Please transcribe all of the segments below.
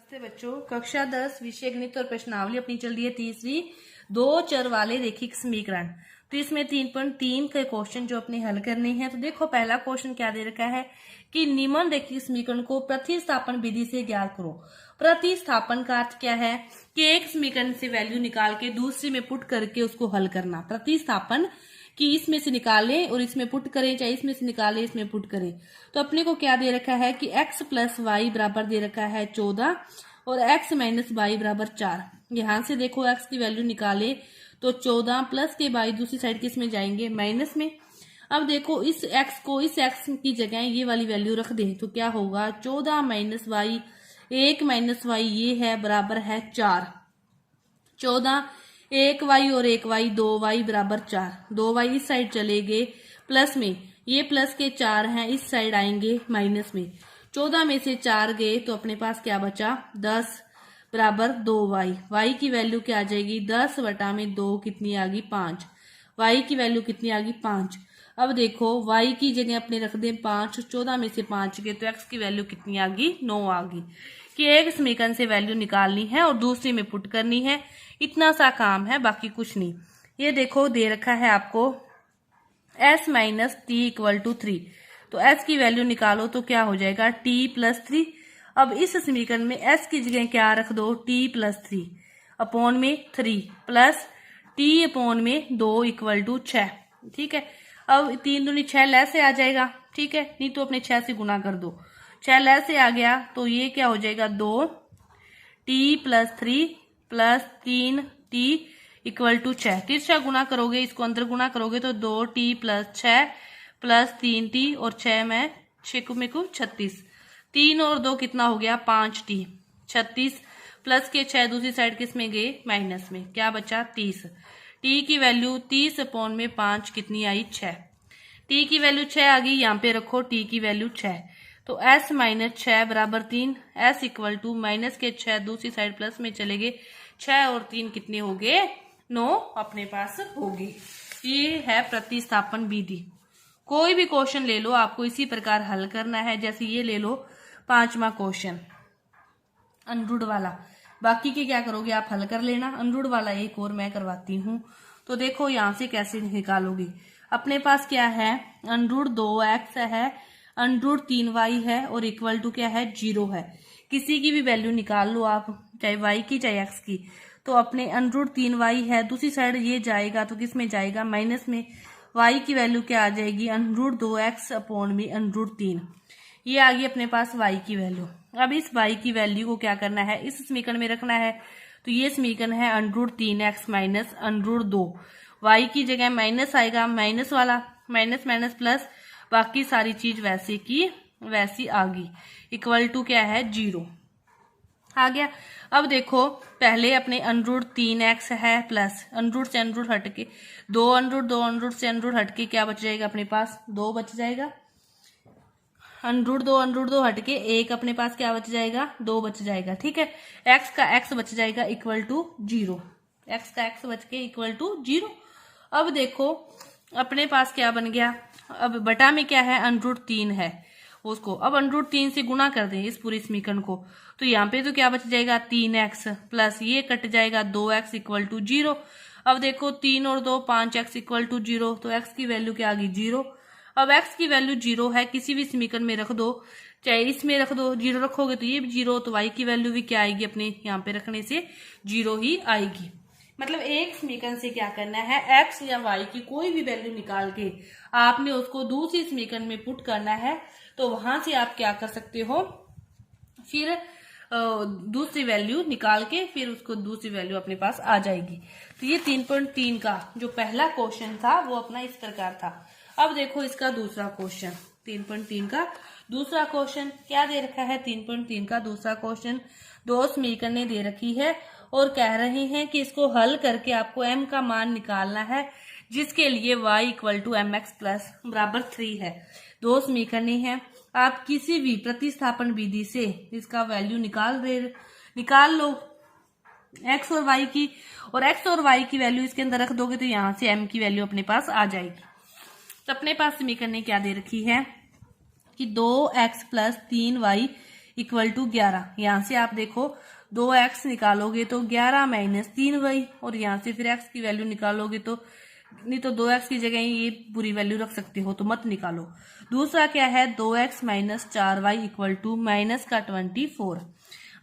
नमस्ते बच्चों, कक्षा 10 विषय गणित और प्रश्नावली अपनी चल रही है तीसरी। दो चर वाले रैखिक समीकरण। तो इसमें 3.3 के क्वेश्चन जो अपने हल करने हैं। तो देखो पहला क्वेश्चन क्या दे रखा है कि निम्न रैखिक समीकरण को प्रतिस्थापन विधि से ज्ञात करो। प्रतिस्थापन का अर्थ क्या है कि एक समीकरण से वैल्यू निकाल के दूसरे में पुट करके उसको हल करना। प्रतिस्थापन कि इसमें से निकालें और इसमें पुट करें, चाहे इसमें से निकालें इसमें पुट करें। तो अपने को क्या दे रखा है कि x प्लस वाई बराबर दे रखा है 14 और x माइनस वाई बराबर 4। यहां से देखो x की वैल्यू निकाले तो 14 प्लस के बाई दूसरी साइड किस में जाएंगे, माइनस में। अब देखो इस x को इस x की जगह ये वाली वैल्यू रख दे तो क्या होगा, 14 माइनस वाई 1 माइनस वाई ये है बराबर है 4। 14 1 वाई और 1 वाई 2 वाई बराबर 4। 2 वाई इस साइड चले गए प्लस में, ये प्लस के 4 हैं इस साइड आएंगे माइनस में। 14 में से 4 गए तो अपने पास क्या बचा, 10 बराबर 2 वाई। वाई की वैल्यू क्या आ जाएगी, 10 बटा में 2 कितनी आ गई 5। वाई की वैल्यू कितनी आ गई 5। अब देखो वाई की जगह अपने रख दें 5, 14 में से 5 गए तो एक्स की वैल्यू कितनी आ गई, 9 आ गई। कि एक समीकरण से वैल्यू निकालनी है और दूसरे में पुट करनी है, इतना सा काम है, बाकी कुछ नहीं। ये देखो दे रखा है आपको s minus t equal to 3। तो s की वैल्यू निकालो तो क्या हो जाएगा, t प्लस 3। अब इस समीकरण में s की जगह क्या रख दो, t प्लस 3 अपॉन में 3 प्लस t अपॉन में 2 इक्वल टू 6। ठीक है, अब 3 दूनी 6 ले से आ जाएगा, ठीक है, नहीं तो अपने 6 से गुना कर दो। 6 ले से आ गया तो ये क्या हो जाएगा, 2 t plus 3 plus 3 t equal to 6। तिरछा गुना करोगे, इसको अंदर गुना करोगे तो 2 t प्लस 6 प्लस 3 t और 6 में 6 में को 36। 3 और 2 कितना हो गया, 5 t। 36 प्लस के 6 दूसरी साइड किस में गए, माइनस में। क्या बचा, 30। t की वैल्यू 30 अपॉन में 5 कितनी आई, 6। t की वैल्यू 6 आ गई, यहाँ पे रखो t की वैल्यू 6। तो s माइनस 6 बराबर 3। s इक्वल टू माइनस के 6 दूसरी साइड प्लस में चले गए, 6 और 3 कितने हो गए, 9 अपने पास होगी। ये है प्रतिस्थापन विधि। कोई भी क्वेश्चन ले लो, आपको इसी प्रकार हल करना है। जैसे ये ले लो 5वां क्वेश्चन अनरूढ़ वाला, बाकी के क्या करोगे आप हल कर लेना। अनरूढ़ वाला एक और मैं करवाती हूँ। तो देखो यहाँ से कैसे निकालोगे। अपने पास क्या है, अनरूढ़ 2x है, अनरूढ़ 3y है और इक्वल टू क्या है, 0 है। किसी की भी वैल्यू निकाल लो आप, चाहे y की चाहे x की। तो अपने अनरूढ़ 3y है, दूसरी साइड ये जाएगा तो किस में जाएगा, माइनस में। y की वैल्यू क्या आ जाएगी, अनरूढ़ 2x अपॉन में अनरूढ़ 3। ये आ गई अपने पास y की वैल्यू। अब इस y की वैल्यू को क्या करना है, इस समीकरण में रखना है। तो ये समीकरण है अनरूढ़ 3x माइनस अनरूढ़ 2। y की जगह माइनस आएगा, माइनस वाला माइनस माइनस प्लस, बाकी सारी चीज वैसे की वैसी आ गई। इक्वल टू क्या है, 0 आ गया। अब देखो पहले अपने अनरूढ़ 3x है प्लस अनरूढ़ से अनरूढ़ हटके 2 अनरूढ़ से अनरूढ़ हटके क्या बच जाएगा, अपने पास 2 बच जाएगा। अनरूढ़ 2 हटके 1 अपने पास क्या बच जाएगा, 2 बच जाएगा। ठीक है, x का x बच जाएगा इक्वल टू 0। x का x बच के इक्वल टू 0। अब देखो अपने पास क्या बन गया, अब बटा में क्या है, अनरूढ़ 3 है उसको। अब अनरूढ़ 3 से गुना कर दें इस पूरी समीकरण को, तो यहाँ पे तो क्या बच जाएगा, 3x प्लस ये कट जाएगा 2x इक्वल टू 0। अब देखो 3 और 2 5x इक्वल टू 0। तो x की वैल्यू क्या आ गई, 0। अब x की वैल्यू 0 है, किसी भी समीकरण में रख दो, चाहे इसमें रख दो, 0 रखोगे तो ये भी 0। तो y की वैल्यू भी क्या आएगी, अपने यहाँ पे रखने से 0 ही आएगी। मतलब एक समीकरण से क्या करना है, x या y की कोई भी वैल्यू निकाल के आपने उसको दूसरी समीकरण में पुट करना है। तो वहां से आप क्या कर सकते हो, फिर दूसरी वैल्यू निकाल के फिर उसको दूसरी वैल्यू अपने पास आ जाएगी। तो ये 3.3 का जो पहला क्वेश्चन था वो अपना इस प्रकार था। अब देखो इसका दूसरा क्वेश्चन, 3.3 का दूसरा क्वेश्चन क्या दे रखा है। 3.3 का दूसरा क्वेश्चन दो समीकरणें दे रखी है और कह रहे हैं कि इसको हल करके आपको m का मान निकालना है, जिसके लिए y equal to mx plus बराबर 3 है। दो समीकरणें हैं, आप किसी भी प्रतिस्थापन विधि से इसका वैल्यू निकाल लो x और y की, और x और y की वैल्यू इसके अंदर रख दोगे तो यहाँ से m की वैल्यू अपने पास आ जाएगी। तो अपने पास समीकरण क्या दे रखी है कि 2x plus 3y equal to 11। यहाँ से आप देखो 2x निकालोगे तो 11 माइनस 3y, और यहाँ से फिर x की वैल्यू निकालोगे तो नहीं तो 2x की जगह ये बुरी वैल्यू रख सकते हो, तो मत निकालो। दूसरा क्या है 2x minus 4y equal to minus का 24।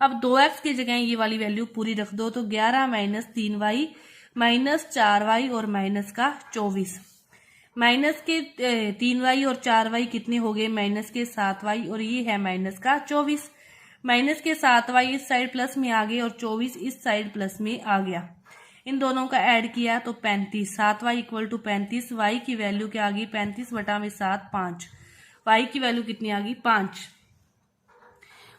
अब 2x की जगह ये वाली वैल्यू पूरी रख दो तो 11 माइनस 3y माइनस 4y और माइनस का 24। माइनस के 3y और 4y कितने हो गए, माइनस के 7y, और ये है माइनस का 24। माइनस के 7y इस साइड प्लस में आ गए और 24 इस साइड प्लस में आ गया। इन दोनों का ऐड किया तो 35। 7y equal to 35। y की वैल्यू क्या आ गई, 35 बटा में 7 5। y की वैल्यू कितनी आ गई, 5।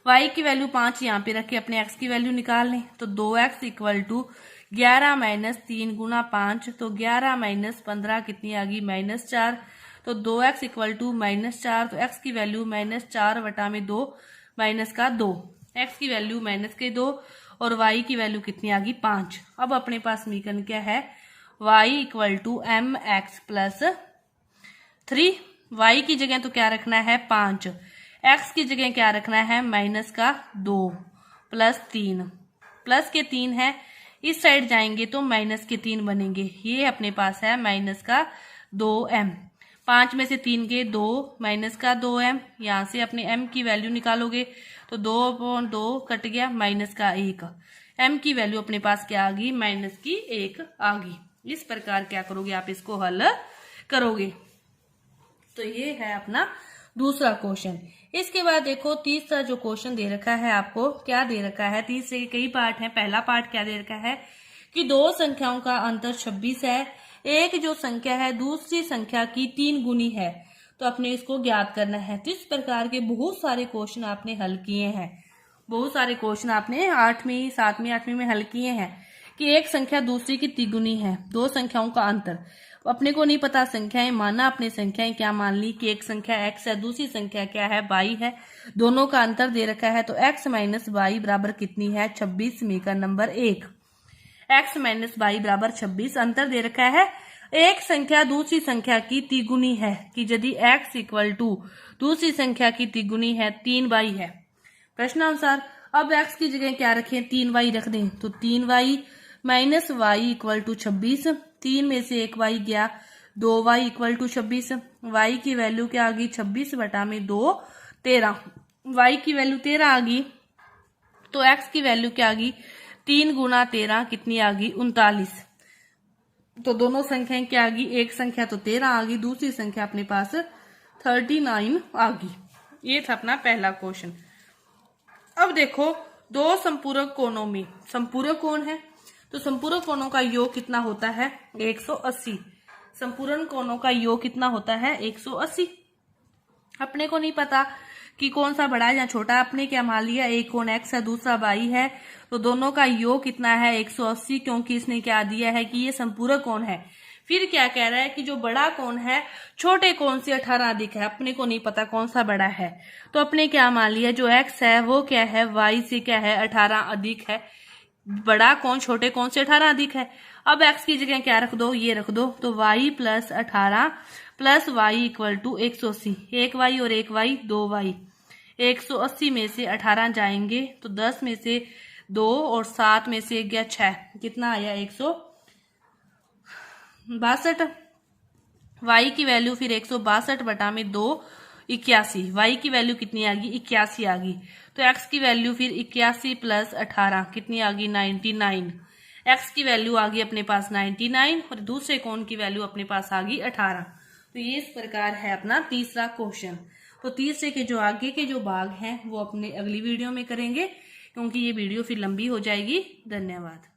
y की वैल्यू 5 यहाँ पे रख के अपने x की वैल्यू निकाल लें तो 2x इक्वल टू 11 माइनस 3 गुना 5, तो 11 माइनस 15 कितनी आ गई, माइनस 4। तो 2x इक्वल टू माइनस 4, तो x की वैल्यू माइनस 4 बटा में 2 माइनस का 2। x की वैल्यू माइनस के 2 और y की वैल्यू कितनी आ गई, 5। अब अपने पास समीकरण क्या है, y equal to m x plus 3। y की जगह तो क्या रखना है 5, x की जगह क्या रखना है माइनस का 2 प्लस 3। प्लस के 3 है, इस साइड जाएंगे तो माइनस के 3 बनेंगे। ये अपने पास है माइनस का 2m। 5 में से 3 के 2 माइनस का 2m। यहाँ से अपने m की वैल्यू निकालोगे तो 2/2 कट गया, माइनस का 1। m की वैल्यू अपने पास क्या आ गई, माइनस की 1 आ गई। इस प्रकार क्या करोगे आप, इसको हल करोगे। तो ये है अपना दूसरा क्वेश्चन। इसके बाद देखो तीसरा जो क्वेश्चन दे रखा है आपको, क्या दे रखा है, तीसरे के कई पार्ट हैं। पहला पार्ट क्या दे रखा है कि दो संख्याओं का अंतर 26 है, एक जो संख्या है दूसरी संख्या की 3 गुनी है, तो अपने इसको ज्ञात करना है। तो इस प्रकार के बहुत सारे क्वेश्चन आपने हल किए हैं, बहुत सारे क्वेश्चन आपने 8वीं 7वीं 8वीं में हल किए हैं कि एक संख्या दूसरी की तिगुनी है, दो संख्याओं का अंतर। अपने को नहीं पता संख्याएं, माना अपने संख्याएं क्या मान ली कि एक संख्या x है, दूसरी संख्या क्या है y है, दोनों का अंतर दे रखा है। तो x माइनस y बराबर कितनी है, 26। समीकरण नंबर 1, x माइनस y बराबर 26। अंतर दे रखा है एक संख्या दूसरी संख्या की तिगुनी है कि यदि x इक्वल टू दूसरी संख्या की तिगुनी है 3y है। प्रश्नानुसार अब x की जगह क्या रखें, 3y रख दें तो 3y minus y equal to 26। 3 में से 1 y गया, 2y इक्वल टू 26। y की वैल्यू क्या आ गई, 26 बटा में 2 13। y की वैल्यू 13 आ गई तो x की वैल्यू क्या आ गई, 3 गुना 13 कितनी आ गई, 39। तो दोनों संख्याएं क्या आ गई, एक संख्या तो 13 आ गई, दूसरी संख्या अपने पास 39 आ गई। ये था अपना पहला क्वेश्चन। अब देखो दो संपूरक कोणों में, संपूरक कोण है तो संपूरक कोणों का योग कितना होता है, 180। संपूर्ण कोणों का योग कितना होता है, 180। अपने को नहीं पता कि कौन सा बड़ा है या छोटा, आपने क्या मान लिया एक कोण x है दूसरा y है, तो दोनों का योग कितना है 180, क्योंकि इसने क्या दिया है कि ये संपूरक कोण है। फिर क्या कह रहा है कि जो बड़ा कोण है छोटे कोण से 18 अधिक है, अपने को नहीं पता कौन सा बड़ा है, तो अपने क्या मान लिया जो x है वो क्या है y से क्या है 18 अधिक है, बड़ा कोण छोटे कोण से 18 अधिक है। अब x की जगह क्या रख दो, ये रख दो, तो y plus 18 plus y equal to 180। 1y और 1y 2y, 180 में से 18 जाएंगे तो 10 में से 2 और 7 में से गया 6, कितना आया 162। y की वैल्यू फिर 162 बटा में 2 81। y की वैल्यू कितनी आ गई, 81 आ गई। तो x की वैल्यू फिर 81 प्लस 18 कितनी आ गई, 99। x की वैल्यू आ गई अपने पास 99 और दूसरे कोण की वैल्यू अपने पास आ गई 18। तो ये इस प्रकार है अपना तीसरा क्वेश्चन। तो तीसरे के जो आगे के जो भाग हैं वो अपने अगली वीडियो में करेंगे, क्योंकि ये वीडियो फिर लंबी हो जाएगी। धन्यवाद।